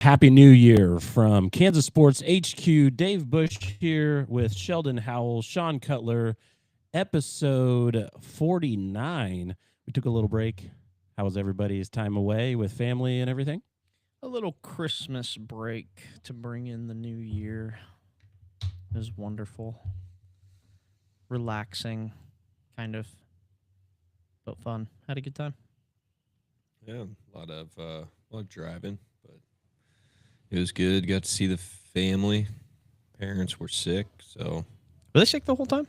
Happy New Year from Kansas Sports HQ. Dave Bush here with Sheldon Howell, Sean Cutler, episode 49. We took a little break. How was everybody's time away with family and everything? A little Christmas break to bring in the new year. It was wonderful. Relaxing, kind of, but fun. Had a good time. Yeah, a lot of driving, but it was good. Got to see the family. Parents were sick, so Were they sick the whole time?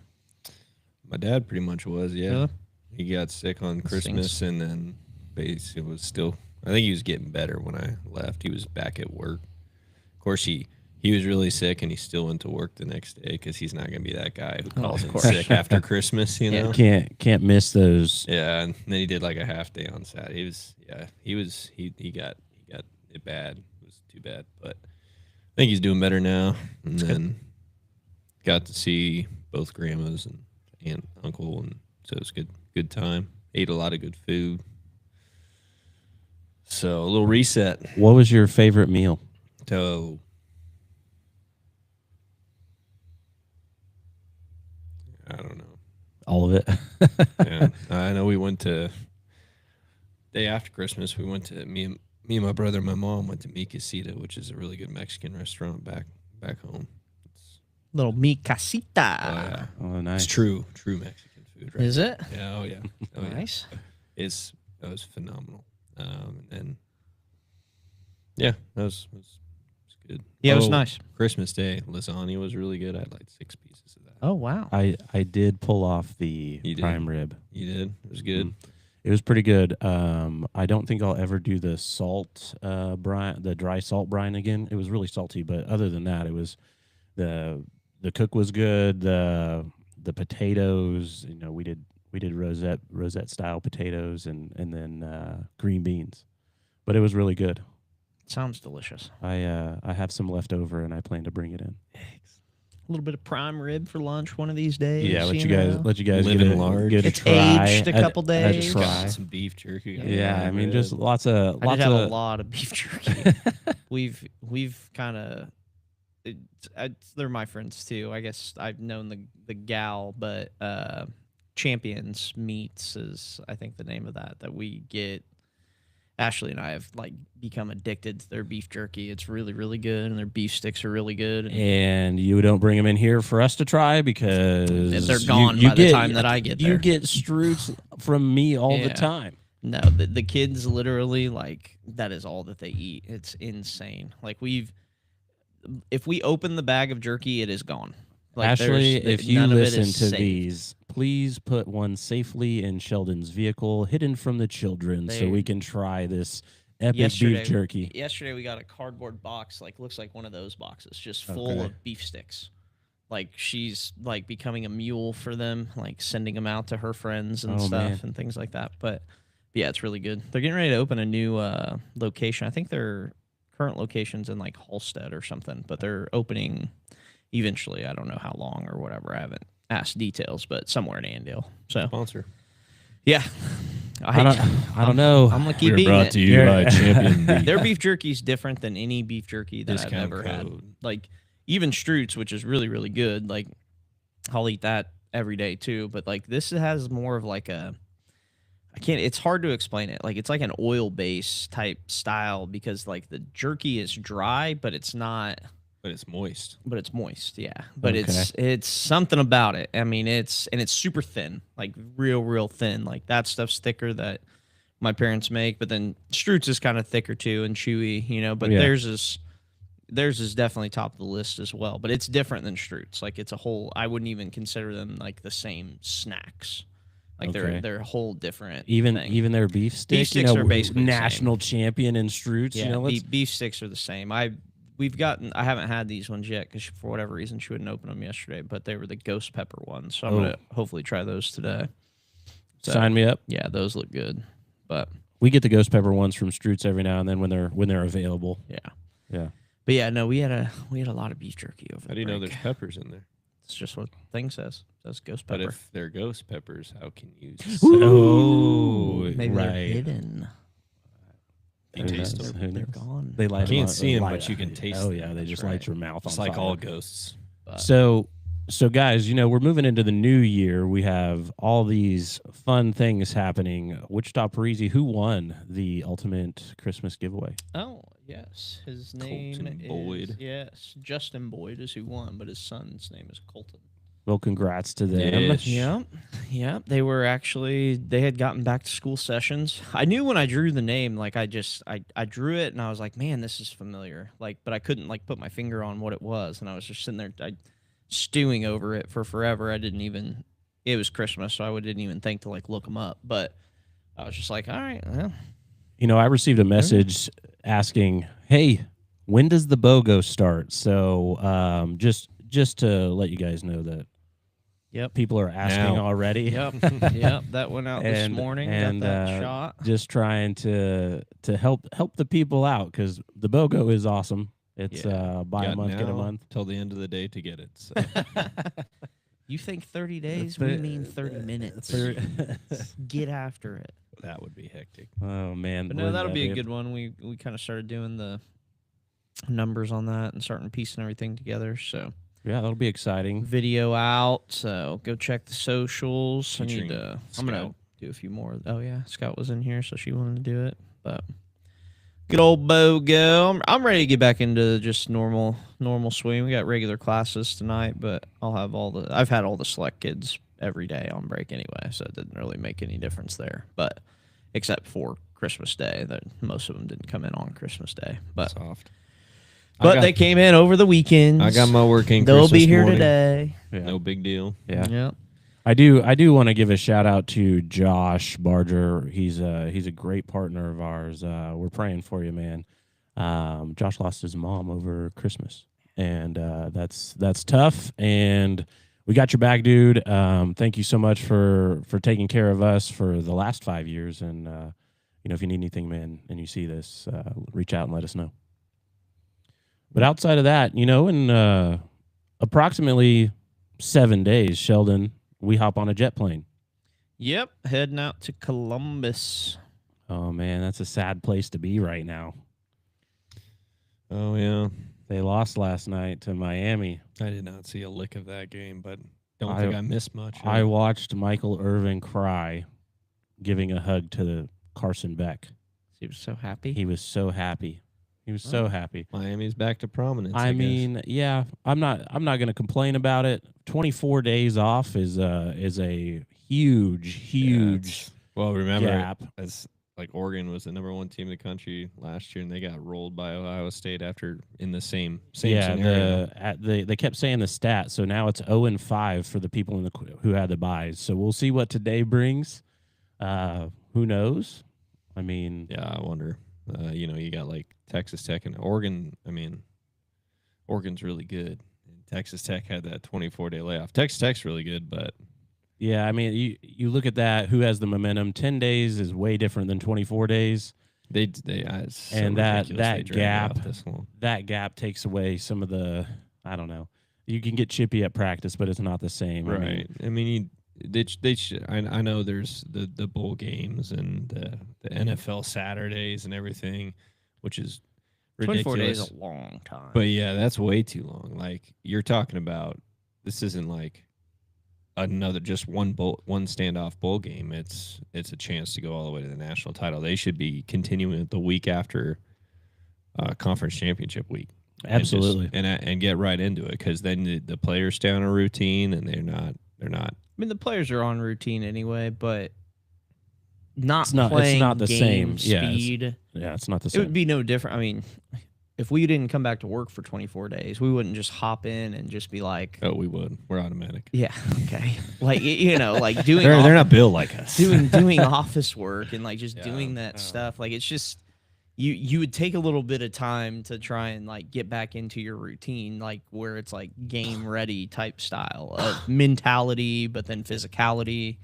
my dad pretty much was. Yeah, Really? he got sick on Christmas, Stinks. and then it was still. I think he was getting better when I left. He was back at work. Of course, he was really sick, and he still went to work the next day because he's not going to be that guy who calls of in course. sick after Christmas. You know. Can't miss those. Yeah, and then he did like a half day on Saturday. He got it bad. It was too bad, but I think he's doing better now. And then got to see both grandmas and aunt, uncle, and so it was good time. Ate a lot of good food. So a little reset. What was your favorite meal? So I don't know. All of it. Yeah, I know we went to day after Christmas. We went to me and my brother and my mom went to Mi Casita, which is a really good Mexican restaurant back home. Little mi casita. Yeah, Oh, nice. it's true Mexican food. Right? Is it? Yeah, oh yeah, Nice. That was phenomenal. And yeah, that was good. Yeah, it was nice. Christmas Day lasagna was really good. I had like 6 pieces of that. Oh, wow. I did pull off the You did? prime rib. You did? It was good. It was pretty good. I don't think I'll ever do the salt brine, the dry salt brine again. It was really salty, but other than that, it was the cook was good. The potatoes, we did rosette style potatoes and then green beans, but it was really good. Sounds delicious. I have some left over and I plan to bring it in. A little bit of prime rib for lunch one of these days. Yeah, let you know? guys Living large. get a It's try. aged a couple days. try. Some beef jerky. Yeah, I mean, just lots of I did have a lot of beef jerky. we've kind of they're my friends too. I guess I've known the gal, but Champions Meats is I think the name of that we get. Ashley and I have like become addicted to their beef jerky. It's really, really good, and their beef sticks are really good. And you don't bring them in here for us to try because they're gone by the time that I get there. You get Stroots from me all the Yeah. time. No, the kids literally like that is all that they eat. It's insane. Like if we open the bag of jerky, it is gone. Like Ashley, if you none of it listen is to safe. these, please put one safely in Sheldon's vehicle, hidden from the children, so we can try this epic beef jerky. Yesterday we got a cardboard box, like looks like one of those boxes, just full of beef sticks. Like she's like becoming a mule for them, like sending them out to her friends and stuff and things like that. But yeah, it's really good. They're getting ready to open a new location. I think their current location's in like Halstead or something, but they're opening eventually. I don't know how long or whatever. I haven't asked details, but somewhere in Annandale. So Sponsor. yeah, I don't know. I'm gonna keep We're eating brought it. to you by Champion Beef. Their beef jerky is different than any beef jerky that I've Discount ever had. code. Like even Stroots, which is really, really good. Like I'll eat that every day too. But like this has more of like it's hard to explain it. Like it's like an oil base type style because like the jerky is dry, but it's not. But it's moist. But it's moist, yeah. But Okay. it's something about it. I mean, it's super thin, like real thin. Like that stuff's thicker that my parents make. But then Stroots is kind of thicker too and chewy, But Yeah. theirs is definitely top of the list as well. But it's different than Stroots. Like it's a whole. I wouldn't even consider them like the same snacks. Like Okay. they're a whole different. Even thing. their beef sticks, Beef sticks are basically the same. national champion in Stroots. Yeah, beef sticks are the same. I haven't had these ones yet because for whatever reason she wouldn't open them yesterday, but they were the ghost pepper ones. So I'm going to hopefully try those today. So, sign me up. Yeah, those look good. But We get the ghost pepper ones from Stroots every now and then when they're available. yeah. But yeah, no, we had a lot of beef jerky over How the do you know break. there's peppers in there? It's just what the thing says. It says ghost But pepper. if they're ghost peppers, how can you? Oh, Maybe they're right. hidden. You taste them. They're gone. They light. You can't see them, but you can taste them. Oh yeah, they just light your mouth on It's like fire. all ghosts. But. So guys, we're moving into the new year. We have all these fun things happening. Wichita Parisi, who won the ultimate Christmas giveaway? Oh, yes. His name Colton is Boyd. Yes, Justin Boyd is who won, but his son's name is Colton. Well, congrats to them. Yeah. They had gotten back to school sessions. I knew when I drew the name, like I drew it and I was like, man, this is familiar. Like, but I couldn't like put my finger on what it was, and I was just sitting there stewing over it for forever. It was Christmas, so I didn't even think to like look them up. But I was just like, all right, well. I received a message asking, hey, when does the BOGO start? So just to let you guys know that. Yep. People are asking already. Yep. That went out this morning. And got that shot. Just trying to help the people out because the BOGO is awesome. It's buy a month, get a month till the end of the day to get it. So. You think 30 days? We mean 30 minutes. Get after it. That would be hectic. Oh man! But no, that'll be a good one. We kind of started doing the numbers on that and starting piecing everything together. So. Yeah, that'll be exciting. Video out, so go check the socials. Featuring I'm gonna do a few more. Oh yeah, Scout was in here, so she wanted to do it. But good old BOGO. I'm ready to get back into just normal swing. We got regular classes tonight, but I've had all the select kids every day on break anyway, so it didn't really make any difference there. But except for Christmas Day, that most of them didn't come in on Christmas Day. But soft. But they came in over the weekend. I got my working. They'll Christmas be here morning. today. Yeah. No big deal. Yeah. Yep. I do want to give a shout out to Josh Barger. He's a great partner of ours. We're praying for you, man. Josh lost his mom over Christmas, and that's tough. And we got your back, dude. Thank you so much for taking care of us for the last 5 years. And if you need anything, man, and you see this, reach out and let us know. But outside of that, in approximately 7 days, Sheldon, we hop on a jet plane. Yep, heading out to Columbus. Oh, man, that's a sad place to be right now. Oh, yeah. They lost last night to Miami. I did not see a lick of that game, but don't think I missed much. I watched Michael Irvin cry, giving a hug to Carson Beck. He was so happy. He was so happy. He was so happy. Miami's back to prominence. I mean, yeah, I'm not going to complain about it. 24 days off is a huge well, remember gap. As like Oregon was the #1 team in the country last year, and they got rolled by Ohio State after in the same scenario. They kept saying the stat, so now it's 0-5 for the people who had the byes. So we'll see what today brings. Who knows? I mean, yeah, I wonder. You got like Texas Tech and Oregon. I mean, Oregon's really good. And Texas Tech had that 24-day layoff. Texas Tech's really good, but yeah, I mean, you look at that. Who has the momentum? 10 days is way different than 24 days. That gap takes away some of the. I don't know. You can get chippy at practice, but it's not the same. Right. I know there's the bowl games and the NFL Saturdays and everything, which is ridiculous. 24 days is a long time. But yeah, that's way too long. Like you're talking about, this isn't like another just one standoff bowl game. It's a chance to go all the way to the national title. They should be continuing it the week after conference championship week. Absolutely, and get right into it, because then the players stay on a routine and they're not. I mean, the players are on routine anyway, but it's not the same speed. Yeah, it's not the same. It would be no different. I mean, if we didn't come back to work for 24 days, we wouldn't just hop in and just be like, "Oh, we would. We're automatic." Yeah, okay. Like like doing. They're not built like us. Doing office work and like just doing that stuff. Like it's just. You would take a little bit of time to try and like get back into your routine, like where it's like game ready type style of mentality, but then physicality.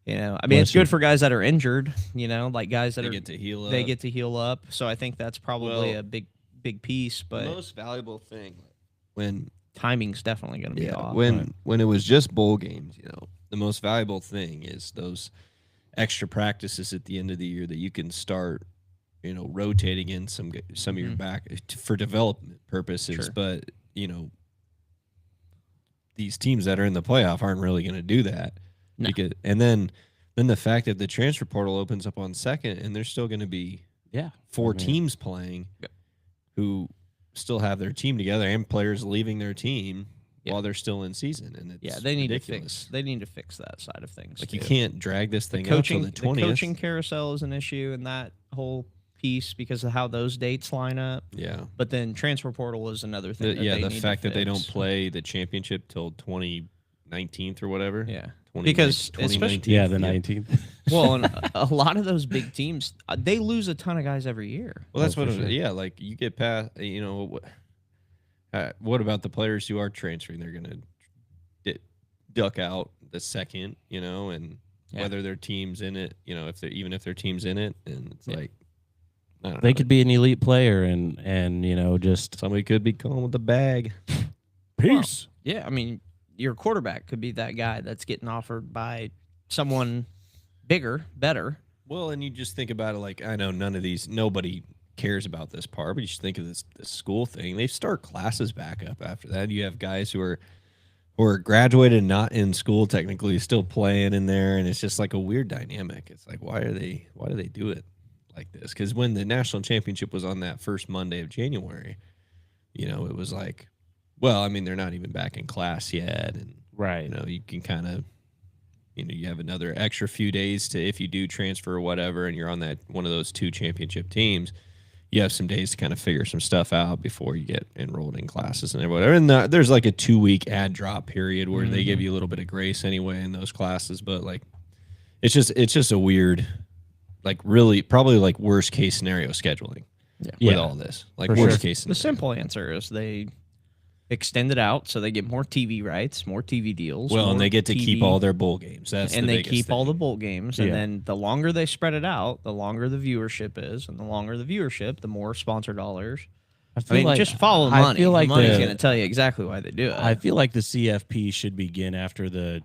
I mean, it's good for guys that are injured. Like guys that get to heal up. They get to heal up. So I think that's probably a big piece. But the most valuable thing when timing's definitely going to be off. When it was just bowl games, the most valuable thing is those extra practices at the end of the year that you can start rotating in some of your back for development purposes. Sure. But, these teams that are in the playoff aren't really going to do that. No. And then the fact that the transfer portal opens up on second and there's still going to be four teams playing who still have their team together and players leaving their team while they're still in season, and it's they need ridiculous. to fix that side of things. Like, you can't drag this thing out till the 20th. The coaching carousel is an issue in that whole piece because of how those dates line up. Yeah, but then transfer portal is another thing. The fact that they don't play the championship till 2019 or whatever. Yeah, because especially the 19th. Well, and a lot of those big teams, they lose a ton of guys every year. Well, that's like you get past, what about the players who are transferring? They're going to duck out the second, and whether their team's in it, if their team's in it, and it's like, I don't know. They could be an elite player and just somebody could be calling with the bag. Peace. Well, I mean, your quarterback could be that guy that's getting offered by someone bigger, better. Well, and you just think about it like, I know nobody cares about this part, but you just think of this school thing. They start classes back up after that. You have guys who are graduated, not in school technically, still playing in there, and it's just like a weird dynamic. It's like, why do they do it like this? Because when the national championship was on that first Monday of January, it was like, well, I mean, they're not even back in class yet, and right, you can kind of, you have another extra few days to, if you do transfer or whatever, and you're on that one of those 2 championship teams, you have some days to kind of figure some stuff out before you get enrolled in classes and whatever. And there's like a 2-week ad drop period where they give you a little bit of grace anyway in those classes. But like, it's just a weird, like really probably like worst case scenario scheduling with all this. Like worst case scenario. The simple answer is they extend it out so they get more TV rights, more TV deals. Well, and they get to keep all their bowl games. They keep all the bowl games. And then the longer they spread it out, the longer the viewership is. And the longer the viewership, the more sponsor dollars. I mean, just follow the money. I feel like the money's going to tell you exactly why they do it. I feel like the CFP should begin after the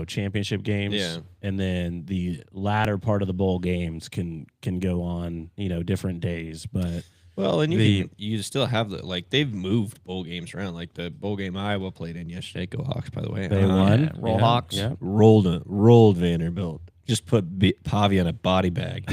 championship games, and then the latter part of the bowl games can go on different days. But well, and you still have they've moved bowl games around. Like the bowl game Iowa played in yesterday. Go Hawks, by the way. They won. Roll Hawks. Yeah. Rolled Vanderbilt. Just put Pavi on a body bag.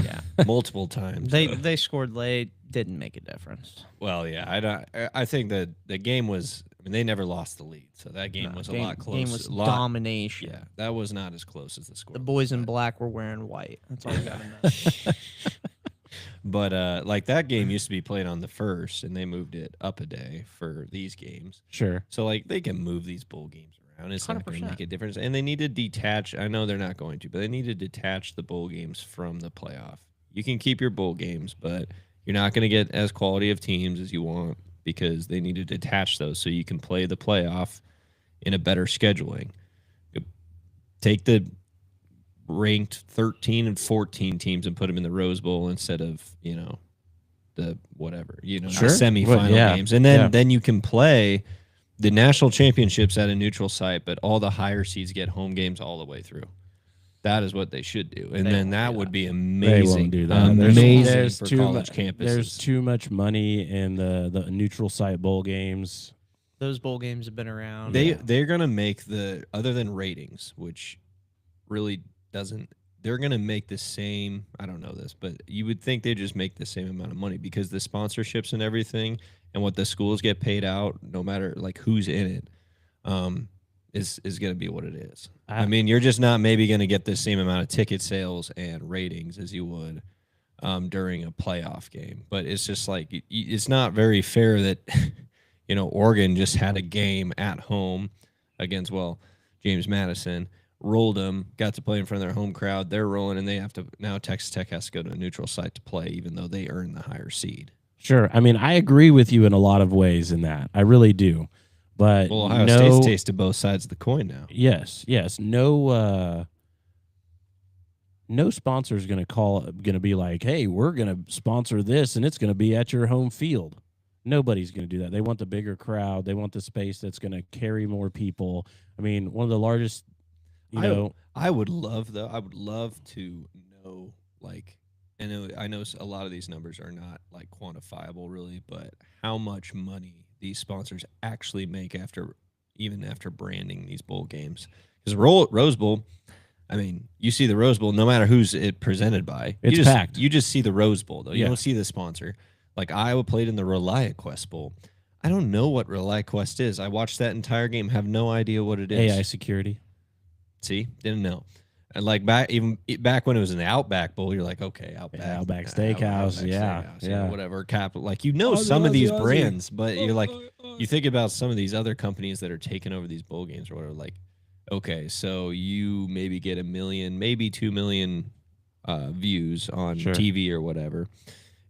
Multiple times. They scored late. Didn't make a difference. Well, I think that the game was. I mean, they never lost the lead, so that game was a lot closer. Game was domination. Yeah, that was not as close as the score. The boys in black were wearing white. That's all you got to know. But like that game used to be played on the first, and they moved it up a day for these games. Sure. So like they can move these bowl games around. It's 100%. Not going to make a difference. And they need to detach. I know they're not going to, but they need to detach the bowl games from the playoff. You can keep your bowl games, but you're not going to get as quality of teams as you want because they need to detach those so you can play the playoff in a better scheduling. Take the ranked 13 and 14 teams and put them in the Rose Bowl instead of the whatever the semifinal games, and then you can play the national championships at a neutral site, but all the higher seeds get home games all the way through. That is what they should do, and then that would be amazing. They won't do that. Amazing for college campuses. There's too much money in the neutral site bowl games. Those bowl games have been around. They're gonna make other than ratings, which really doesn't. They're gonna make the same. I don't know this, but you would think they just make the same amount of money because the sponsorships and everything, and what the schools get paid out, no matter like who's in it, is gonna be what it is. I mean, you're just not maybe gonna get the same amount of ticket sales and ratings as you would during a playoff game. But it's just like it's not very fair that Oregon just had a game at home against James Madison. Rolled them, got to play in front of their home crowd. They're rolling, and they have to now. Texas Tech has to go to a neutral site to play, even though they earn the higher seed. Sure, I mean I agree with you in a lot of ways in that. I really do, but Ohio State's tasted both sides of the coin now. Yes. No sponsor is going to be like, hey, we're going to sponsor this, and it's going to be at your home field. Nobody's going to do that. They want the bigger crowd. They want the space that's going to carry more people. I mean, one of the largest. I would love to know, like, I know a lot of these numbers are not like quantifiable really, but how much money these sponsors actually make even after branding these bowl games. Because Rose Bowl, I mean, you see the Rose Bowl, no matter who's it presented by. It's packed. You just see the Rose Bowl, though. You Yeah. don't see the sponsor. Like Iowa played in the ReliaQuest Bowl. I don't know what ReliaQuest is. I watched that entire game, have no idea what it is. AI security. See, didn't know. And like back when it was in the Outback Bowl, you're like, okay, Outback Steakhouse, yeah, whatever. Like some of these brands, but you're like, you think about some of these other companies that are taking over these bowl games or whatever. Like, okay, so you maybe get 1 million, maybe 2 million views on TV or whatever,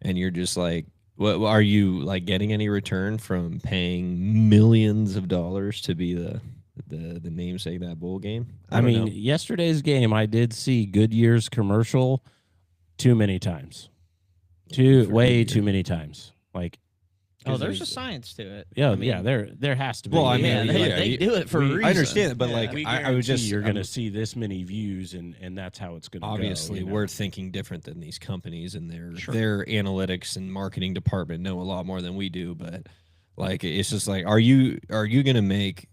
and you're just like, what are you like getting any return from paying millions of dollars to be the namesake of that bowl game? I mean, yesterday's game, I did see Goodyear's commercial too many times. Way too many times. Like, there's a science to it. Yeah, there has to be. Well, I mean, they do it for a reason. I understand it, but like, I was just you're going to see this many views, and that's how it's going to go. Obviously, we're thinking different than these companies, and their analytics and marketing department know a lot more than we do. But like, it's just like, are you going to make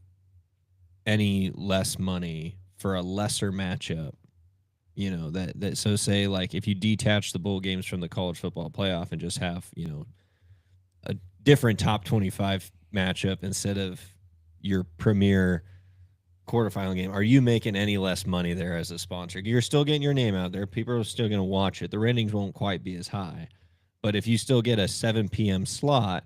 any less money for a lesser matchup? You know, that so say like if you detach the bowl games from the college football playoff and just have, you know, a different top 25 matchup instead of your premier quarterfinal game, are you making any less money there as a sponsor? You're still getting your name out there. People are still going to watch it. The ratings won't quite be as high. But if you still get a 7 p.m. slot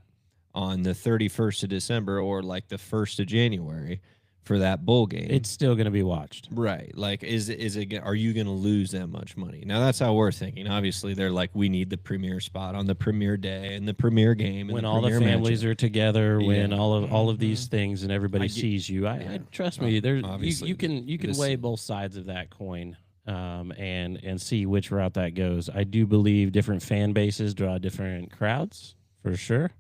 on the 31st of December or like the 1st of January for that bowl game, it's still going to be watched. Right. Like, are you going to lose that much money? Now, that's how we're thinking. Obviously, they're like, we need the premier spot on the premier day and the premier game. And when all the families matchup are together, when all of these things and everybody sees you. I trust me, you can weigh both sides of that coin and see which route that goes. I do believe different fan bases draw different crowds, for sure,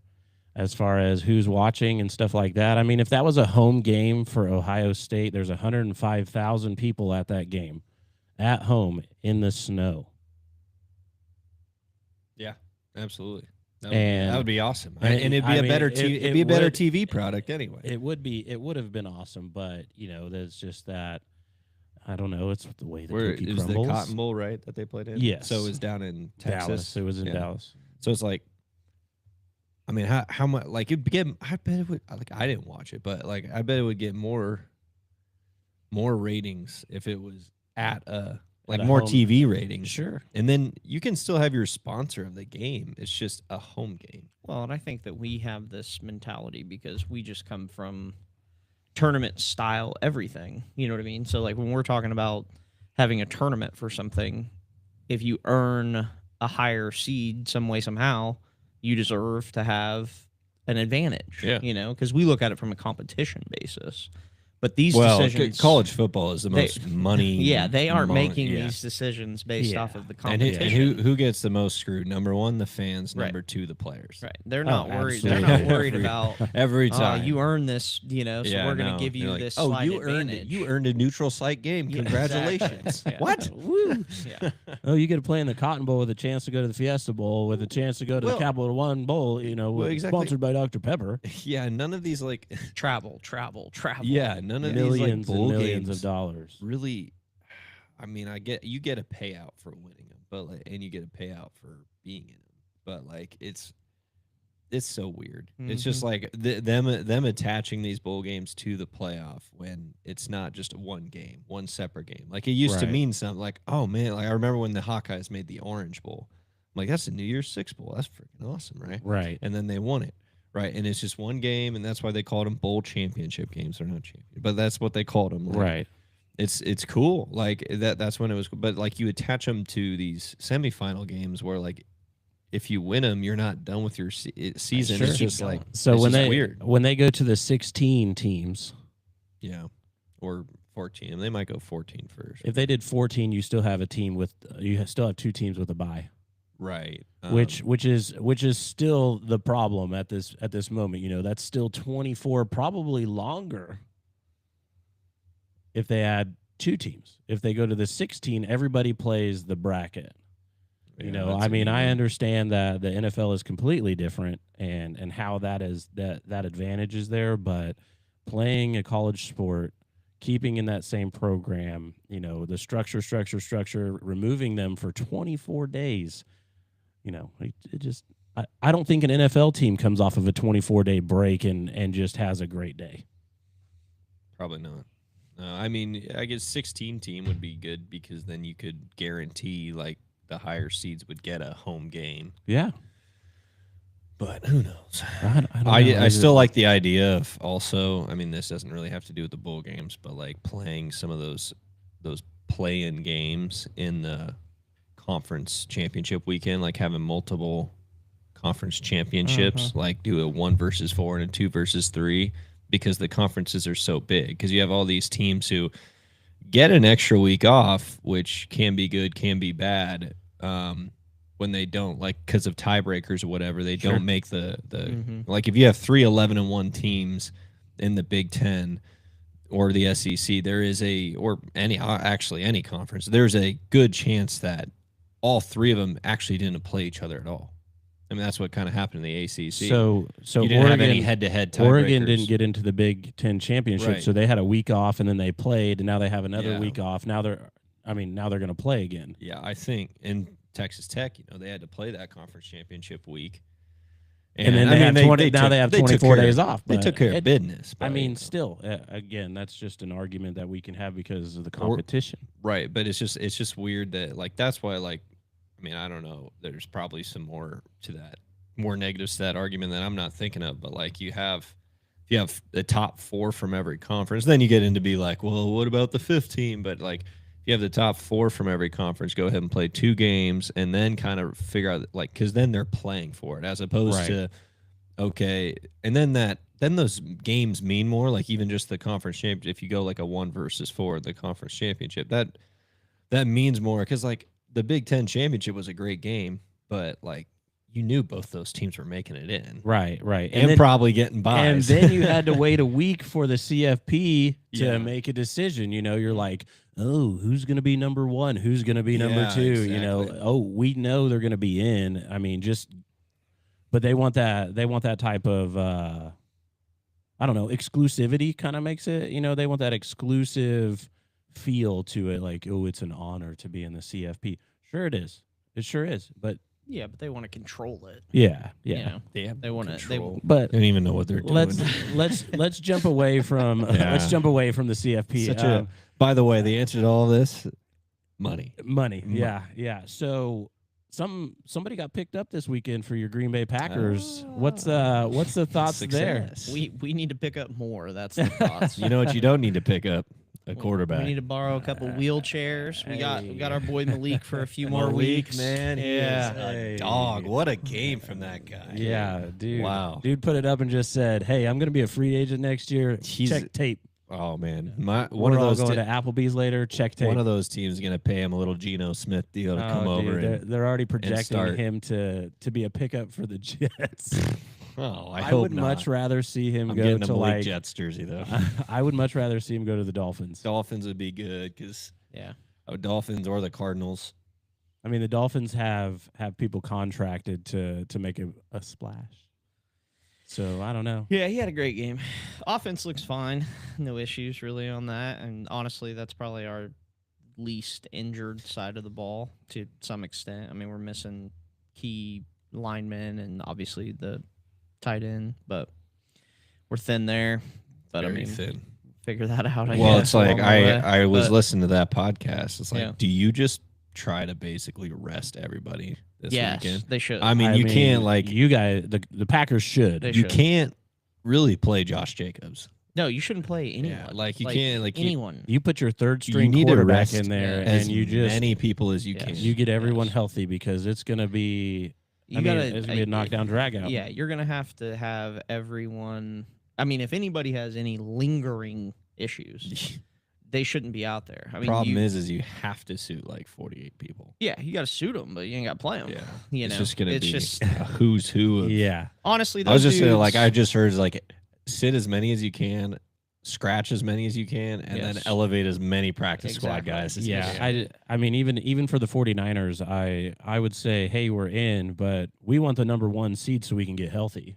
as far as who's watching and stuff like that. I mean, if that was a home game for Ohio State, there's 105,000 people at that game, at home in the snow. Yeah, absolutely. That would be awesome, and it'd be a better TV product anyway. It would have been awesome, but you know, there's just that. I don't know. It's the way the cookie crumbles. It was the Cotton Bowl, right, that they played in? Yes. So it was down in Texas. Dallas. It was in Dallas. So it's like, I mean, how much? Like, I bet it would. Like, I didn't watch it, but like, I bet it would get more ratings if it was at more home TV ratings. Sure. And then you can still have your sponsor of the game. It's just a home game. Well, and I think that we have this mentality because we just come from tournament style everything. You know what I mean? So like when we're talking about having a tournament for something, if you earn a higher seed some way, somehow, you deserve to have an advantage, you know, because we look at it from a competition basis. But these decisions, college football is the most money. Yeah, they aren't making these decisions based off of the competition. And who gets the most screwed? Number one, the fans. Number two, the players. Right. They're not worried. They're not worried about every time. You earn this, you know. So we're going to give you this. Slight you earned it. You earned a neutral site game. Congratulations. Exactly. What? Woo. Yeah. Oh, you get to play in the Cotton Bowl with a chance to go to the Fiesta Bowl, with a chance to go to the Capital One Bowl. You know, sponsored by Dr. Pepper. Yeah, none of these like travel. Yeah, none of millions these like millions of dollars. Really, I mean, you get a payout for winning them, but and you get a payout for being in them. But like, it's so weird. Mm-hmm. It's just like them attaching these bowl games to the playoff when it's not just one separate game. Like it used to mean something. Like, oh man, like I remember when the Hawkeyes made the Orange Bowl. I'm like, that's the New Year's Six Bowl. That's freaking awesome, right? Right. And then they won it. Right, and it's just one game, and that's why they called them bowl championship games. They're not champion, but that's what they called them. Like, right. It's cool. Like that's when it was. But like you attach them to these semifinal games where like if you win them, you're not done with your season. Sure. It's just like so when they go to the 16 teams, or 14, they might go 14 first. If they did 14, you still have a team you still have two teams with a bye. Right, which is still the problem at this moment. You know, that's still 24, probably longer. If they add two teams, if they go to the 16, everybody plays the bracket. You know, I mean, I understand that the NFL is completely different and how that advantage is there, but playing a college sport, keeping in that same program, you know, the structure, removing them for 24 days, you know, it just, I don't think an NFL team comes off of a 24-day break and just has a great day. Probably not. I mean, I guess 16 team would be good because then you could guarantee like the higher seeds would get a home game. Yeah. But who knows? I still like the idea of also, I mean, this doesn't really have to do with the bowl games, but like playing some of those play-in games in the conference championship weekend, like having multiple conference championships, like do a 1 versus 4 and a 2 versus 3, because the conferences are so big. Because you have all these teams who get an extra week off, which can be good, can be bad. When they don't, like, because of tiebreakers or whatever, they don't make the like if you have 3 11-1 teams in the Big Ten or the SEC, there is or any conference, there's a good chance that all 3 of them actually didn't play each other at all. I mean, that's what kind of happened in the ACC. So you didn't have any head-to-head tiebreakers. Oregon didn't get into the Big Ten championship, so they had a week off, and then they played, and now they have another week off. Now they're going to play again. Yeah, I think in Texas Tech, you know, they had to play that conference championship week, and then they have 24 days off. They took care of business. I mean, still, again, that's just an argument that we can have because of the competition, right? But it's just weird that, like, that's why, like, I mean, I don't know. There's probably some more to that, more negatives to that argument that I'm not thinking of. But like, if you have the top 4 from every conference, then you get into be like, well, what about the 5th team? But like, if you have the top 4 from every conference, go ahead and play 2 games, and then kind of figure out, like, because then they're playing for it, as opposed to and then those games mean more. Like, even just the conference championship, if you go like a 1 versus 4, the conference championship, that means more, because like, the Big Ten championship was a great game, but like, you knew both those teams were making it in. Right. And then, probably getting buys. And then you had to wait a week for the CFP to make a decision. You know, you're like, oh, who's going to be number 1? Who's going to be number 2? Exactly. You know, oh, we know they're going to be in. I mean, but they want that type of, I don't know, exclusivity kind of makes it, you know, they want that exclusive feel to it, like, oh, it's an honor to be in the CFP. Sure it is. It sure is. But yeah, but they want to control it. Yeah. You know, they want to. But they don't even know what they're doing. Let's jump away from let's jump away from the CFP. By the way, the answer to all this, money. Yeah. So somebody got picked up this weekend for your Green Bay Packers. What's the thoughts there? We need to pick up more. That's the thoughts. You know what you don't need to pick up? A quarterback. We need to borrow a couple wheelchairs. We got our boy Malik for a few more weeks, man. A dog. What a game from that guy. Yeah, dude. Wow. Dude put it up and just said, "Hey, I'm going to be a free agent next year. Check tape." Oh man, one of those going to Applebee's later. Check tape. One of those teams is going to pay him a little Geno Smith deal to come over. They're already projecting him to be a pickup for the Jets. Oh, I would much rather see him go to like Jets jersey though. I would much rather see him go to the Dolphins. Dolphins would be good because Dolphins or the Cardinals. I mean, the Dolphins have people contracted to make a splash. So I don't know. Yeah, he had a great game. Offense looks fine. No issues really on that. And honestly, that's probably our least injured side of the ball to some extent. I mean, we're missing key linemen and obviously the tight end, but we're thin there. But Very thin. Figure that out. I guess. It's like I was listening to that podcast. It's like, do you just try to basically rest everybody this weekend? They should. I mean, you can't, like, you guys. The Packers should. You can't really play Josh Jacobs. No, you shouldn't play anyone. Yeah, like you can't, like anyone. You put your third string quarterback in there, and you just many people as you can. You get everyone healthy because it's going to be. It's going to be a knockdown drag out. Yeah, you're going to have everyone. I mean, if anybody has any lingering issues, they shouldn't be out there. I mean, problem is you have to suit like 48 people. Yeah, you got to suit them, but you ain't got to play them. Yeah, it's just going to be a who's who. Yeah, honestly, I was just saying, like, I just heard, like, sit as many as you can, scratch as many as you can, and then elevate as many practice squad guys as you can. I mean, even for the 49ers, I would say, hey, we're in, but we want the number 1 seed so we can get healthy.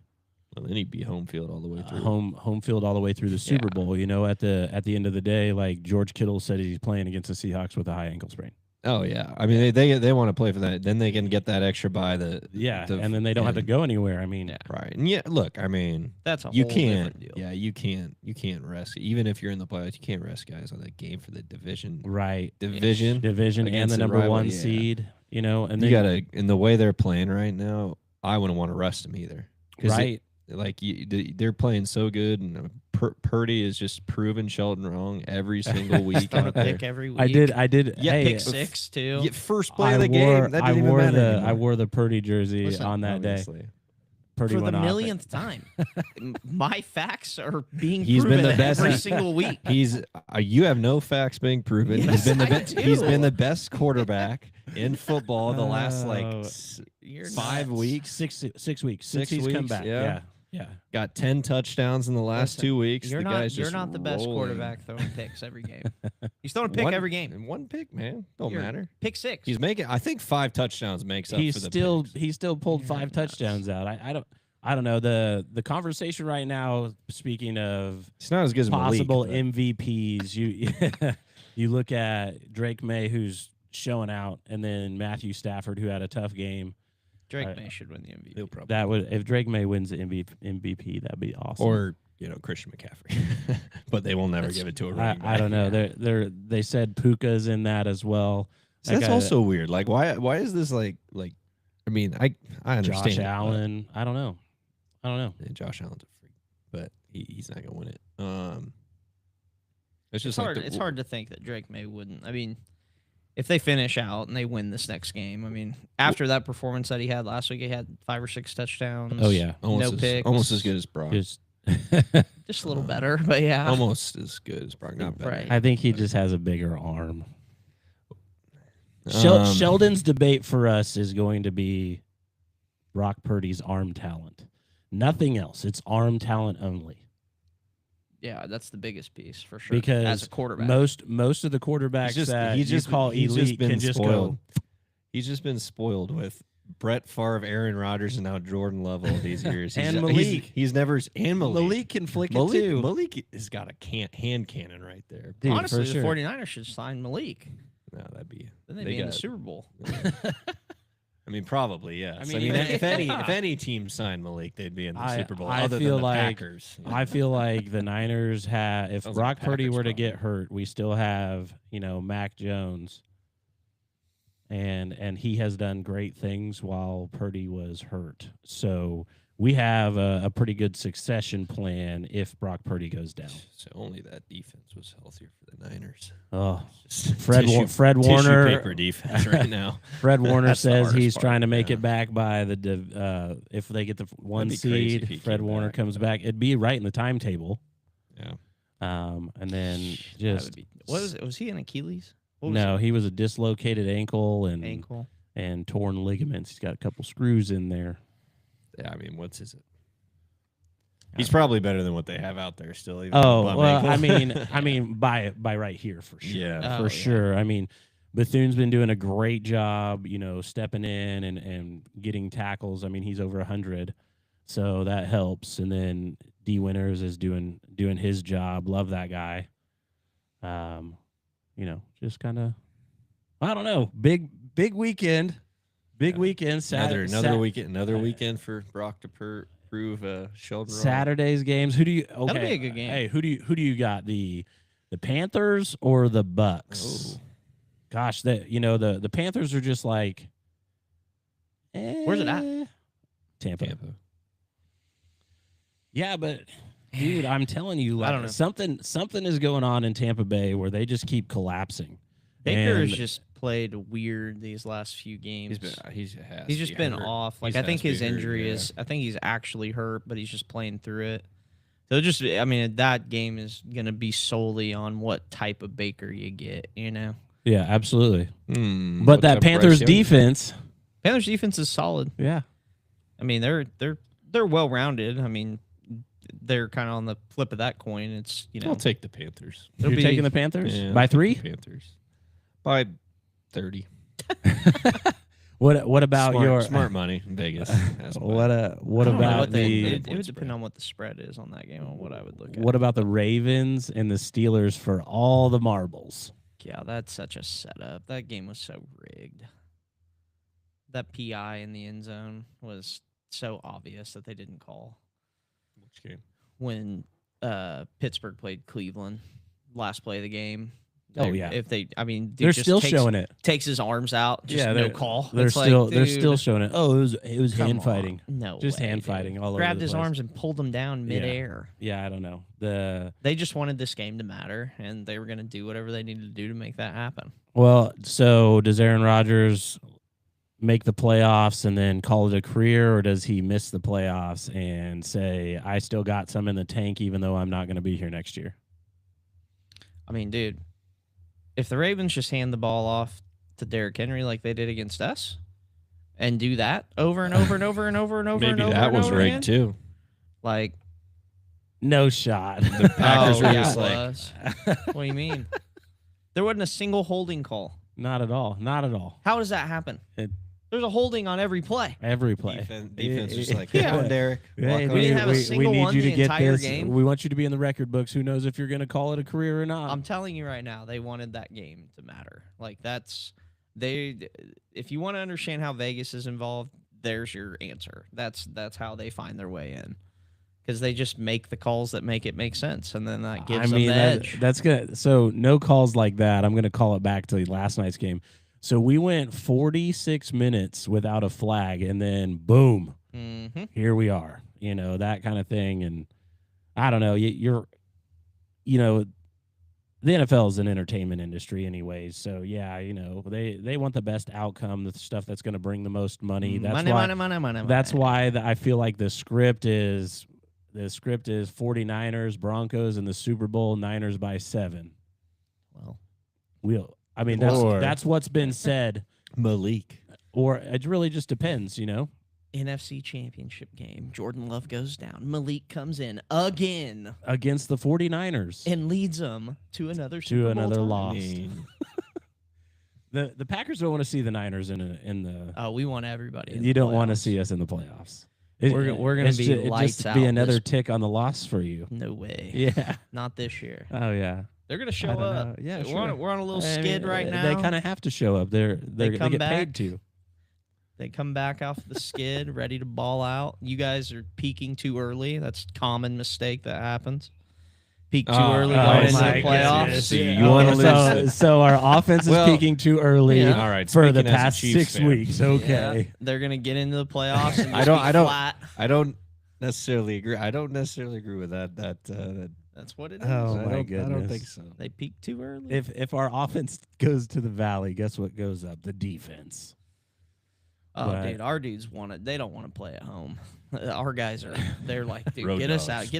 Well, then he'd be home field all the way through. Home field all the way through the Super Bowl. You know, at the end of the day, like George Kittle said, he's playing against the Seahawks with a high ankle sprain. Oh yeah, I mean they want to play for that. Then they can get that extra by the and then they don't have to go anywhere. I mean, right? And look, I mean that's a you whole can't. different deal. Yeah, you can't rest even if you're in the playoffs. You can't rest guys on that game for the division. Right, division and the number 1 seed. You know, and you gotta in the way they're playing right now. I wouldn't want to rest them either. Right. They're playing so good, and Purdy is just proving Shelton wrong every single week. Out there. Pick every week. I did. Yeah, hey, pick 6 too. Yeah, first play of the game. That didn't even matter. I wore the Purdy jersey on that day. Purdy for the millionth time. My facts are being proven been the best every single week. You have no facts being proven. Yes, he's been the best quarterback in football the last 5 weeks, 6 weeks since he's come back. Yeah. Got 10 touchdowns in the last 2 weeks. You're not the best quarterback throwing picks every game. He's throwing a pick every game. One pick, man. Don't matter. Pick 6. He's making. I think 5 touchdowns makes up for the picks. He still pulled 5 touchdowns out. I don't know the conversation right now. Speaking of, it's not as good as possible Malik, MVPs. You look at Drake May, who's showing out, and then Matthew Stafford, who had a tough game. Drake May should win the MVP. That would, if Drake May wins the MVP, that'd be awesome. Or Christian McCaffrey, but they will never give it to a running back. I don't know. They said Puka's in that as well. So that's also weird. Like why is this like? I mean, I understand. Josh Allen. I don't know. Yeah, Josh Allen's a freak, but he's not gonna win it. It's hard. It's hard to think that Drake May wouldn't. I mean, if they finish out and they win this next game, I mean, after that performance that he had last week, he had 5 or 6 touchdowns. Oh yeah, no picks, almost as good as Brock. Just a little better, but yeah, almost as good as Brock. Not better. Right. I think he just has a bigger arm. Sheldon's debate for us is going to be Brock Purdy's arm talent. Nothing else. It's arm talent only. Yeah, that's the biggest piece for sure. Because as a quarterback, most of the quarterbacks that you call elite can just go. He's just been spoiled with Brett Favre, Aaron Rodgers, and now Jordan Love all these years. And Malik. He's never and Malik can flick it too. Malik has got a hand cannon right there. Dude, honestly, the 49ers should sign Malik. No, that'd be. Then they'd be in the Super Bowl. I mean, probably, yes. I mean, if any team signed Malik, they'd be in the Super Bowl. Other than the Packers. I feel like the Niners have. If Brock Purdy were to get hurt, we still have Mac Jones, and he has done great things while Purdy was hurt. So we have a pretty good succession plan if Brock Purdy goes down. So only that defense was healthier for the Niners. Oh, Fred Warner paper defense right now. Fred Warner says he's trying to make it back by the if they get the 1 seed. Fred Warner comes back. It'd be right in the timetable. Yeah. And then just what was it? Was he an Achilles? No, he was a dislocated ankle and torn ligaments. He's got a couple screws in there. Yeah, I mean, what's his? He's probably better than what they have out there still. Even I mean, by right here for sure. Yeah, sure. I mean, Bethune's been doing a great job, stepping in and getting tackles. I mean, he's over 100, so that helps. And then D Winters is doing his job. Love that guy. Just kind of, I don't know. Big weekend. Weekend. Another weekend for Brock to prove Sheldon wrong. Saturday's games. Who do you? Okay, that'll be a good game. Hey, who do you got? The Panthers or the Bucks? Oh. Gosh, the Panthers are just like. Where's it at? Tampa. Yeah, but dude, I'm telling you, I don't know. Something is going on in Tampa Bay where they just keep collapsing. Baker has just played weird these last few games. He's just been off. Like I think his injury is. I think he's actually hurt, but he's just playing through it. So that game is gonna be solely on what type of Baker you get. Yeah, absolutely. But that Panthers defense. Panthers defense is solid. Yeah. I mean they're well rounded. I mean they're kind of on the flip of that coin. It's I'll take the Panthers. You're taking the Panthers by 3? Panthers by 30. What about your smart money in Vegas? What about it would depend on what the spread is on that game and what I would look at. What about the Ravens and the Steelers for all the marbles? Yeah, that's such a setup. That game was so rigged. That PI in the end zone was so obvious that they didn't call. Which game? When Pittsburgh played Cleveland, last play of the game. Oh yeah. If they, I mean, they're still showing it. Takes his arms out. Just no call. They're still showing it. Oh, it was hand fighting. No, just hand fighting all over. Grabbed his arms and pulled him down midair. Yeah, I don't know. They just wanted this game to matter, and they were going to do whatever they needed to do to make that happen. Well, so does Aaron Rodgers make the playoffs and then call it a career, or does he miss the playoffs and say, I still got some in the tank even though I'm not going to be here next year? I mean, dude, if the Ravens just hand the ball off to Derrick Henry like they did against us and do that over and over and over and over and over maybe and over that and was over rigged again, too. Like, no shot. The Packers were just like, what do you mean? There wasn't a single holding call. Not at all. Not at all. How does that happen? There's a holding on every play. Every play. Defense was like, yeah. come on, Derek. Hey, we didn't have a single need one you the to get entire this. game. We want you to be in the record books. Who knows if you're going to call it a career or not? I'm telling you right now, they wanted that game to matter. Like if you want to understand how Vegas is involved, there's your answer. That's how they find their way in. Because they just make the calls that make it make sense, and then that gives them the edge. That's good. So no calls like that. I'm going to call it back to last night's game. So we went 46 minutes without a flag, and then boom, here we are. You know, that kind of thing. And I don't know. The NFL is an entertainment industry, anyways. So yeah, they want the best outcome, the stuff that's going to bring the most money. That's money. That's why I feel like the script is 49ers, Broncos, and the Super Bowl, Niners by 7. Well, that's what's been said. Malik. Or it really just depends, NFC Championship game. Jordan Love goes down. Malik comes in again against the 49ers and leads them to another Super Bowl loss. The Packers don't want to see the Niners in the. Oh, we want everybody. You don't want to see us in the playoffs. We're going to be lights out. Be another tick on the loss for you. No way. Yeah. Not this year. Oh yeah. They're going to show up. Yeah, we're on a little skid right now. They kind of have to show up. They get paid to. They come back off the skid, ready to ball out. You guys are peaking too early. That's a common mistake that happens. Peak too early going into the playoffs. You want to lose. So our offense is peaking too early. Yeah. All right, for the past 6 weeks. Okay, yeah. They're going to get into the playoffs. And I don't necessarily agree. I don't necessarily agree with that. That's what it is. Oh my goodness! I don't think so. They peaked too early. If our offense goes to the valley, guess what goes up? The defense. Oh, dude, our dudes they don't want to play at home. Our guys they're like, dude, get us out of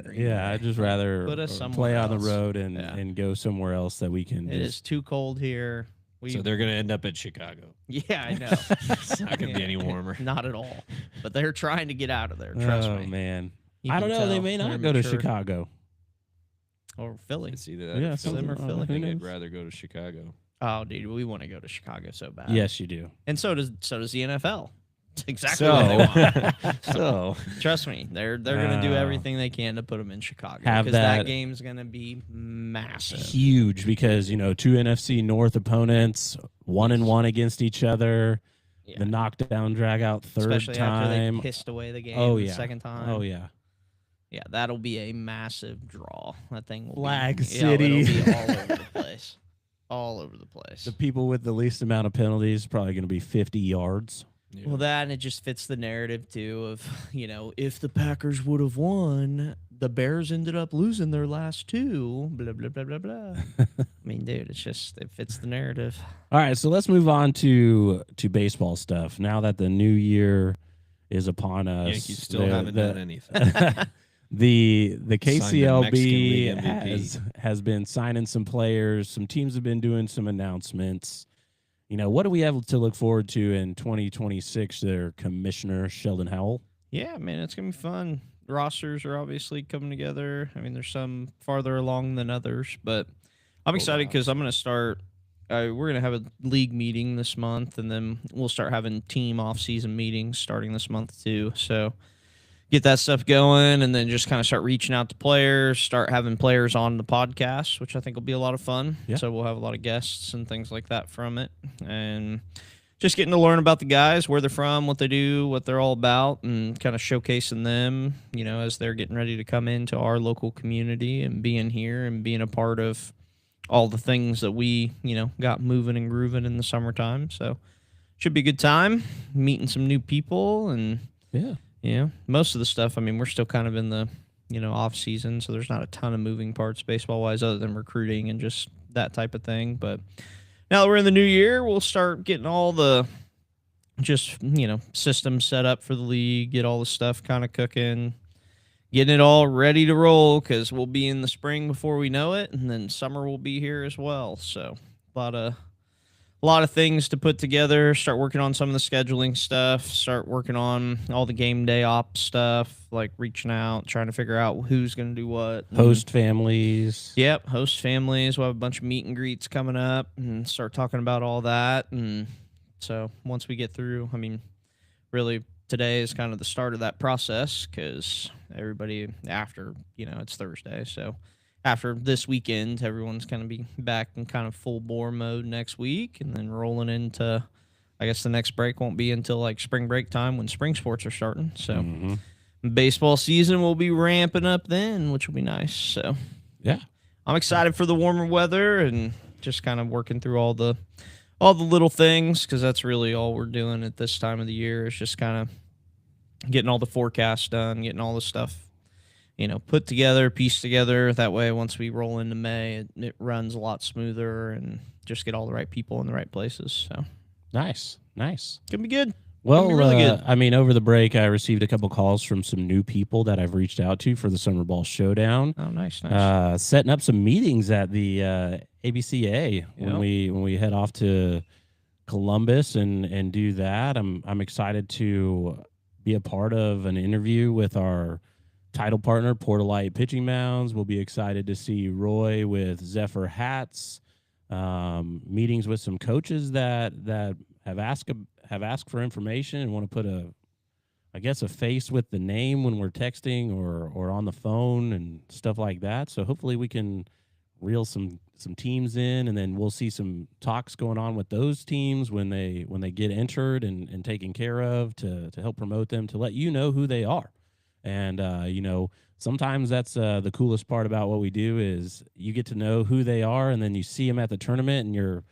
Green Bay. Yeah, I'd just rather put us play on the else. road and go somewhere else that we can. It is too cold here. So they're gonna end up at Chicago. Yeah, I know. It's not gonna be any warmer. Not at all. But they're trying to get out of there. Trust me. Oh man, I don't know. They may not go to Chicago or Philly. It's either that. Yeah, Philly or Philly. I think I'd rather go to Chicago. Oh, dude, we want to go to Chicago so bad. Yes, you do. And so does the NFL. It's exactly what they want. So trust me, they're going to do everything they can to put them in Chicago because that game's going to be massive, huge. Because two NFC North opponents, 1-1 against each other. Yeah. The knockdown, drag out third especially time. After they pissed away the game the second time. Oh yeah. Yeah, that'll be a massive draw. That thing will Flag City. It'll be all over the place. All over the place. The people with the least amount of penalties probably going to be 50 yards. Yeah. Well, and it just fits the narrative, too, of, if the Packers would have won, the Bears ended up losing their last 2, blah, blah, blah, blah, blah. I mean, dude, it fits the narrative. All right, so let's move on to baseball stuff. Now that the new year is upon us. Yankees still haven't done anything. The KCLB has been signing some players. Some teams have been doing some announcements. What do we have to look forward to in 2026? Their commissioner, Sheldon Howell. Yeah, man, it's gonna be fun. Rosters are obviously coming together. I mean, there's some farther along than others, but I'm excited because I'm gonna start. We're gonna have a league meeting this month, and then we'll start having team off-season meetings starting this month too. So get that stuff going, and then just kind of start reaching out to players, start having players on the podcast, which I think will be a lot of fun. Yeah. So we'll have a lot of guests and things like that from it, and just getting to learn about the guys, where they're from, what they do, what they're all about, and kind of showcasing them, as they're getting ready to come into our local community and being here and being a part of all the things that we, got moving and grooving in the summertime. So should be a good time meeting some new people. And most of the stuff, I mean, we're still kind of in the, off season, so there's not a ton of moving parts baseball wise other than recruiting and just that type of thing. But now that we're in the new year, we'll start getting all the systems set up for the league, get all the stuff kind of cooking, getting it all ready to roll, because we'll be in the spring before we know it, and then summer will be here as well. So a lot of things to put together, start working on some of the scheduling stuff, start working on all the game day op stuff, like reaching out, trying to figure out who's going to do what. Host families. Yep, host families. We'll have a bunch of meet and greets coming up and start talking about all that. And so once we get through, I mean, really today is kind of the start of that process, because everybody after, it's Thursday. So after this weekend, everyone's going to be back in kind of full bore mode next week, and then rolling into, I guess the next break won't be until like spring break time when spring sports are starting. So baseball season will be ramping up then, which will be nice. So yeah, I'm excited for the warmer weather and just kind of working through all the little things, because that's really all we're doing at this time of the year, is just kind of getting all the forecasts done, getting all the stuff put together, pieced together. That way, once we roll into May, it runs a lot smoother, and just get all the right people in the right places. So nice. Gonna be good. Well, be really good. I mean, over the break, I received a couple calls from some new people that I've reached out to for the Summer Ball Showdown. Oh, nice. Setting up some meetings at the ABCA when we head off to Columbus and do that. I'm excited to be a part of an interview with our title partner, Portalite Pitching Mounds. We'll be excited to see Roy with Zephyr Hats. Meetings with some coaches that have asked for information and want to put a face with the name when we're texting or on the phone and stuff like that. So hopefully we can reel some teams in, and then we'll see some talks going on with those teams when they get entered and taken care of to help promote them, to let you know who they are. And, sometimes that's the coolest part about what we do, is you get to know who they are, and then you see them at the tournament, and you're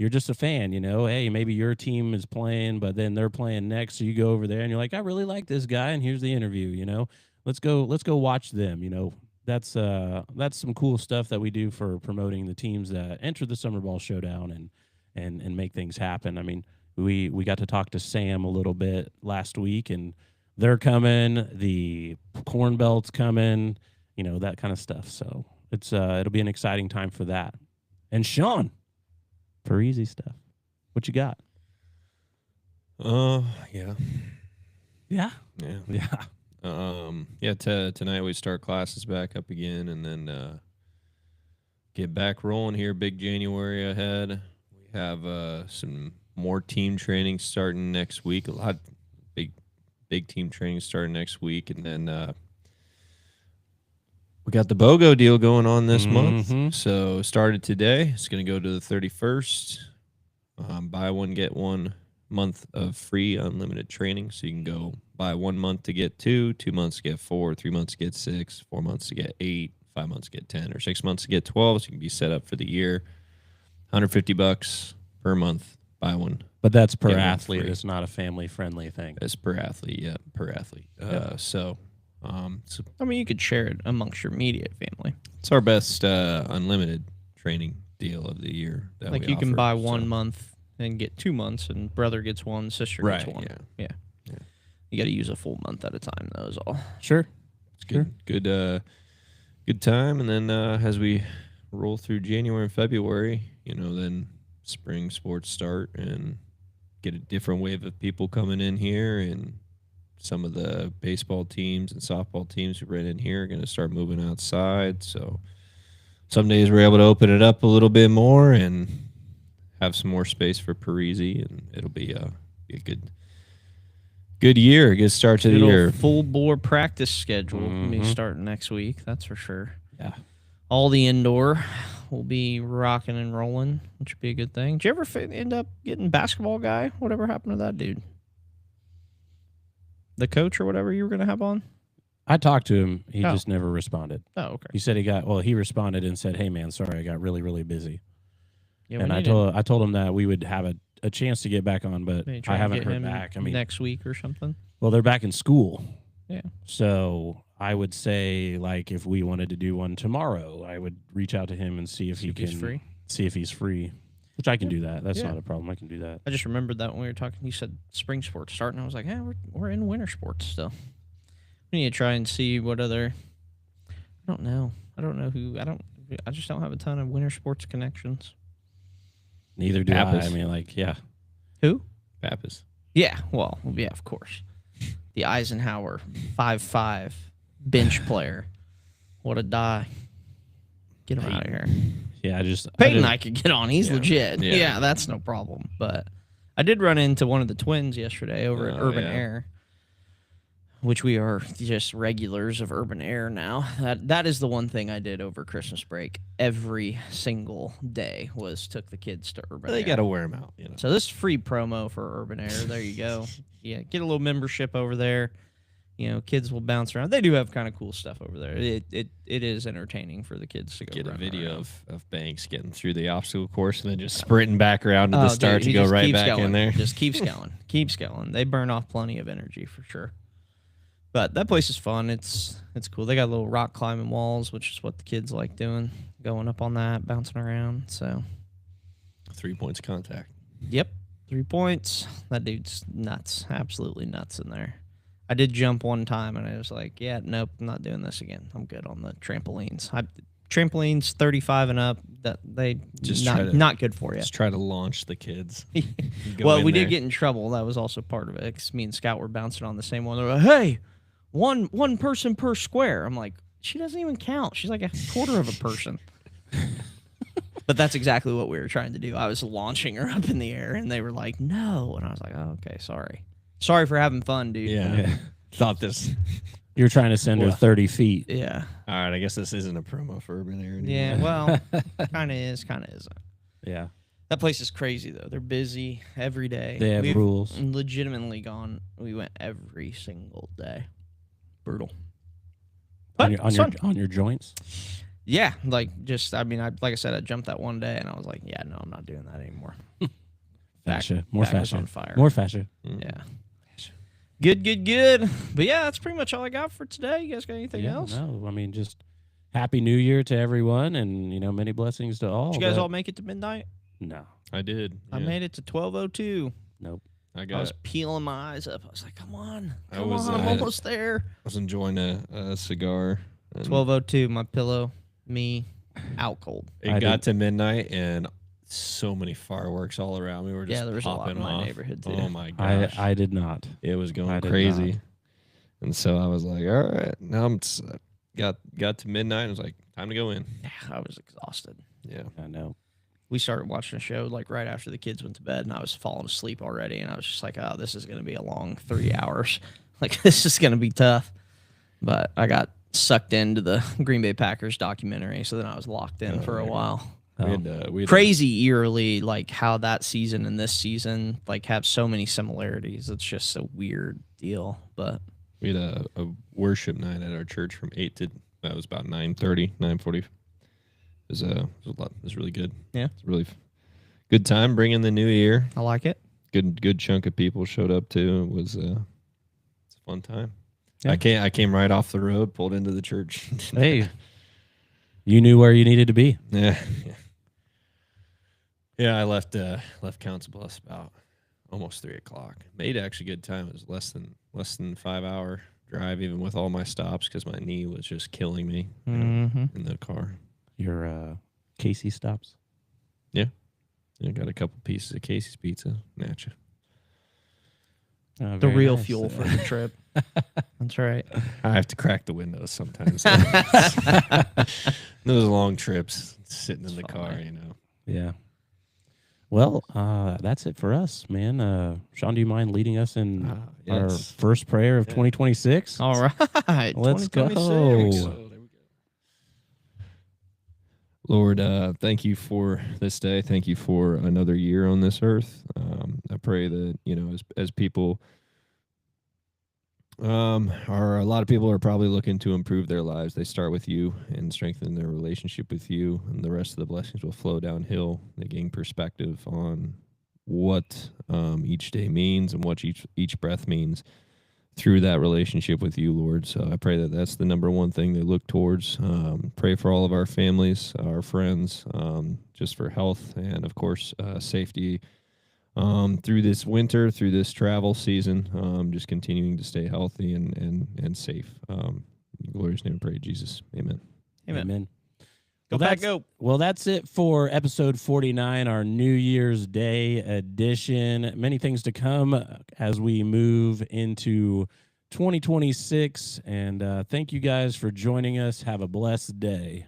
just a fan, hey, maybe your team is playing, but then they're playing next. So you go over there and you're like, I really like this guy, and here's the interview, let's go watch them. That's some cool stuff that we do for promoting the teams that enter the Summer Ball Showdown and make things happen. I mean, we got to talk to Sam a little bit last week, and they're coming, the Corn Belt's coming, that kind of stuff. So it'll be an exciting time for that. And Sean, for easy stuff, what you got? Tonight we start classes back up again, and then get back rolling here. Big January ahead. We have some more team training starting next week. A lot big team training starting next week, and then we got the BOGO deal going on this month. So started today. It's going to go to the 31st. Buy one, get 1 month of free unlimited training. So you can go buy 1 month to get 2, 2 months to get 4, 3 months to get 6, 4 months to get 8, 5 months to get 10, or 6 months to get 12. So you can be set up for the year. $150 per month. Buy one. But that's per athlete. It's not a family-friendly thing. It's per athlete. Yeah, per athlete. So I mean, you could share it amongst your immediate family. It's our best unlimited training deal of the year. Like you can buy 1 month and get 2 months, and brother gets 1, sister gets 1. Yeah. You got to use a full month at a time, though, is all. Sure. It's good. Good time. And then as we roll through January and February, then spring sports start and get a different wave of people coming in here and some of the baseball teams and softball teams who ran in here are going to start moving outside. So some days we're able to open it up a little bit more and have some more space for Parisi, and it'll be a good year, a good start to the year. Full bore practice schedule will be starting next week. That's for sure. Yeah. All the indoor will be rocking and rolling, which would be a good thing. Did you ever end up getting basketball guy? Whatever happened to that dude? The coach or whatever you were going to have on? I talked to him. He just never responded. Oh, okay. He said he responded and said, "Hey, man, sorry, I got really, really busy." Yeah, and I told him that we would have a chance to get back on, but I haven't heard back. I mean, next week or something. Well, they're back in school. Yeah. So I would say, like, if we wanted to do one tomorrow, I would reach out to him and see if he can free. See if he's free, which I can do that. That's not a problem. I can do that. I just remembered that when we were talking, you said spring sports starting. I was like, yeah, we're in winter sports still. We need to try and see what other. I don't know who. I just don't have a ton of winter sports connections. Neither do Pappas. I. I mean, like, yeah. Who? Pappas. Yeah. Well, yeah, of course. The Eisenhower 5'5" bench player. What a die. Get him out of here. Yeah, Peyton I could get on. He's legit. Yeah. Yeah, that's no problem. But I did run into one of the twins yesterday over at Urban Air, which we are just regulars of Urban Air now. That is the one thing I did over Christmas break. Every single day took the kids to Urban Air. They got to wear them out. You know? So this is free promo for Urban Air. There you go. Yeah, get a little membership over there. You know, kids will bounce around. They do have kind of cool stuff over there. It is entertaining for the kids to go get a video around. of Banks getting through the obstacle course and then just sprinting back around to the start to go right back in there. Just keeps going. Keeps going. They burn off plenty of energy for sure. But that place is fun. It's cool. They got little rock climbing walls, which is what the kids like doing, going up on that, bouncing around. So 3 points of contact. Yep. 3 points. That dude's nuts. Absolutely nuts in there. I did jump one time, and I was like, yeah, nope, I'm not doing this again. I'm good on the trampolines. Trampolines 35 and up, that they just not good for you. Just try to launch the kids. Well, we did get in trouble. That was also part of it, because me and Scout were bouncing on the same one. They're like, hey, one person per square. I'm like, she doesn't even count. She's like a quarter of a person. But that's exactly what we were trying to do. I was launching her up in the air, and they were like, no. And I was like, oh, okay, sorry. Sorry for having fun, dude. Yeah. Thought this. You're trying to send her 30 feet. Yeah. All right, I guess this isn't a promo for Urban Air anymore. Yeah, well, kind of is, kind of isn't. Yeah. That place is crazy, though. They're busy every day. They have rules. Legitimately gone. We went every single day. Brutal. On your joints? Yeah, like I said, I jumped that one day, and I was like, yeah, no, I'm not doing that anymore. Fascia. More fascia. On fire. More fascia. Yeah. Good. But yeah, that's pretty much all I got for today. You guys got anything else? No, I mean, just Happy New Year to everyone, and many blessings to all. Did you guys all make it to midnight? No, I did. Yeah. I made it to 12:02. Nope. I was peeling my eyes up. I was like, come on, I'm I almost there. I was enjoying a cigar. 12:02. My pillow, me, out cold. It got to midnight and so many fireworks all around me. Were just there was a lot in my off. neighborhood too. Oh my gosh, I did not. It was going crazy, and so I was like, all right, now I'm got to midnight. And I was like, time to go in. Yeah, I was exhausted. Yeah, I know. We started watching a show like right after the kids went to bed, and I was falling asleep already. And I was just like, oh, this is going to be a long 3 hours. Like, this is going to be tough. But I got sucked into the Green Bay Packers documentary, so then I was locked in for a while. We had Crazy eerily, like how that season and this season like have so many similarities. It's just a weird deal. But we had a worship night at our church from 8 to that was about 9:30, 9:40. It was a lot. It was really good. Yeah, it's a really good time bringing the new year. I like it. Good chunk of people showed up too. It was it's a fun time. Yeah. I came right off the road, pulled into the church. Hey, you knew where you needed to be. Yeah. I left Council Bluffs about almost 3:00. Made actually good time. It was less than 5 hour drive, even with all my stops, because my knee was just killing me in the car. Your Casey stops? Yeah. I got a couple pieces of Casey's pizza. Natcha. The real fuel for the trip. That's right. I have to crack the windows sometimes. Those long trips, sitting in the car, Yeah. Well, that's it for us, man. Sean, do you mind leading us in our first prayer of 2026? All right. Let's go. Lord, thank you for this day. Thank you for another year on this earth. I pray that, as people a lot of people are probably looking to improve their lives. They start with you and strengthen their relationship with you, and the rest of the blessings will flow downhill. They gain perspective on what each day means and what each breath means through that relationship with you, Lord. So I pray that that's the number one thing they look towards. Pray for all of our families, our friends, just for health and, of course, safety through this winter, through this travel season, just continuing to stay healthy and safe. In glorious name, I pray, Jesus. Amen. Amen. Go. Well, that's it for episode 49, our New Year's Day edition. Many things to come as we move into 2026. And thank you guys for joining us. Have a blessed day.